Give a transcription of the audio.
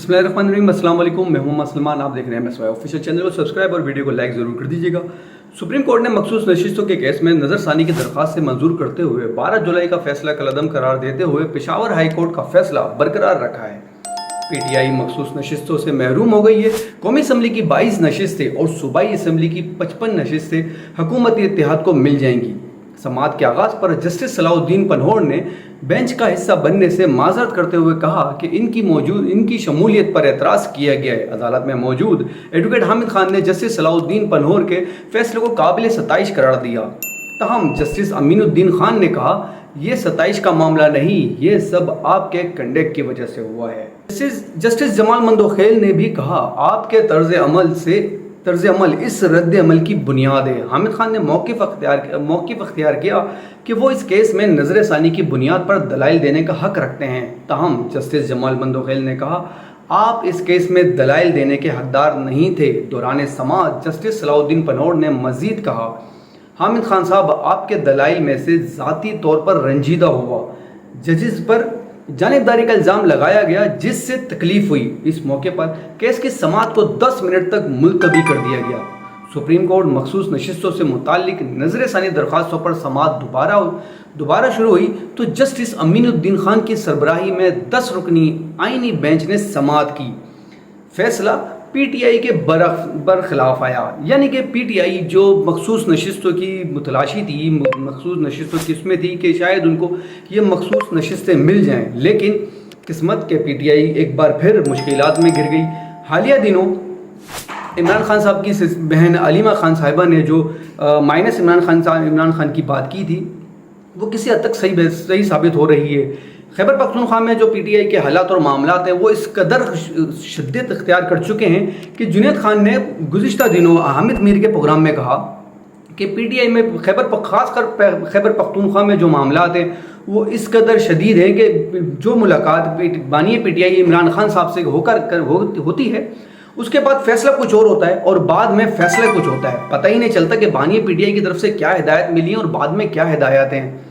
बिस्मिल्लाहिर्रहमानिर्रहीम, अस्सलाम वालेकुम। मैं मोहम्मद सलमान, आप देख रहे हैं MSY ऑफिशियल चैनल को सब्सक्राइब और वीडियो को लाइक ज़रूर कर दीजिएगा। सुप्रीम कोर्ट ने मखसूस नशिस्तों के केस में नज़रसानी की दरख्वास्त से मंजूर करते हुए 12 जुलाई का फैसला कलअदम करार देते हुए पेशावर हाई कोर्ट का फैसला बरकरार रखा है। PTI मखसूस नशिस्तों से महरूम हो गई है। कौमी असम्बली की 22 नशिस्तें और सूबाई असम्बली की 55 नशिस्तें हुकूमती इत्तेहाद को मिल जाएंगी। समाअत के आगाज़ पर जस्टिस सलाउद्दीन पनहोर ने बेंच का हिस्सा बनने से माजरत करते हुए कहा कि इनकी शमूलियत पर एतराज़ किया गया है। अदालत में मौजूद एडवोकेट हामिद खान ने जस्टिस सलाउद्दीन पनहोर के फैसले को काबिल सताइश करार दिया। तहम जस्टिस अमीनुद्दीन खान ने कहा, यह सताइश का मामला नहीं, ये सब आपके कंडक्ट की वजह से हुआ है। जस्टिस जमाल मंदोखेल ने भी कहा, आपके तर्ज अमल इस रद्द अमल की बुनियाद है। हामिद खान ने मौक़िफ़ अख्तियार किया कि वो इस केस में नज़र सानी की बुनियाद पर दलाइल देने का हक़ रखते हैं। तहम जस्टिस जमाल मंदोखेल ने कहा, आप इस केस में दलाइल देने के हकदार नहीं थे। दौरान समाअत जस्टिस सलाउद्दीन पनहोर ने मज़ीद कहा, हामिद खान साहब, आपके दलाइल में से ज़ाती तौर पर रंजीदा हुआ। जजेस पर जानिबदारी का इल्ज़ाम लगाया गया, जिससे तकलीफ हुई। इस मौके पर केस की समाअत को 10 मिनट तक मुलतवी कर दिया गया। सुप्रीम कोर्ट मखसूस नशिस्तों से मुतालिक नज़र सानी दरख्वास्तों पर समाअत दोबारा शुरू हुई तो जस्टिस अमीनुद्दीन खान की सरबराही में 10 रुकनी आइनी बेंच ने समाअत की। फैसला PTI के बरखिलाफ आया, यानी कि PTI जो मखसूस नशिस्तों की मुतलाशी थी, मखसूस नशिस्तों की इसमें थी कि शायद उनको ये मखसूस नशिस्तें मिल जाएं, लेकिन किस्मत के PTI एक बार फिर मुश्किलात में गिर गई। हालिया दिनों इमरान खान साहब की बहन अलीमा खान साहिबा ने जो माइनस इमरान खान की बात की थी, वो किसी हद तक सही साबित हो रही है। खैबर पख्तूनख्वा में जो PTI के हालात और मामलात हैं, वो इस कदर शिद्दत इख्तियार कर चुके हैं कि जुनैद खान ने गुज़िश्ता दिनों हामिद मीर के प्रोग्राम में कहा कि PTI में खासकर खैबर पख्तूनख्वा में जो मामलात हैं वो इस कदर शदीद हैं कि जो मुलाकात बानी PTI इमरान खान साहब से होती है, उसके बाद फैसला कुछ और होता है और बाद में फैसला कुछ होता है। पता ही नहीं चलता कि बानी PTI की तरफ से क्या हिदायत मिली है और बाद में क्या हिदायत हैं।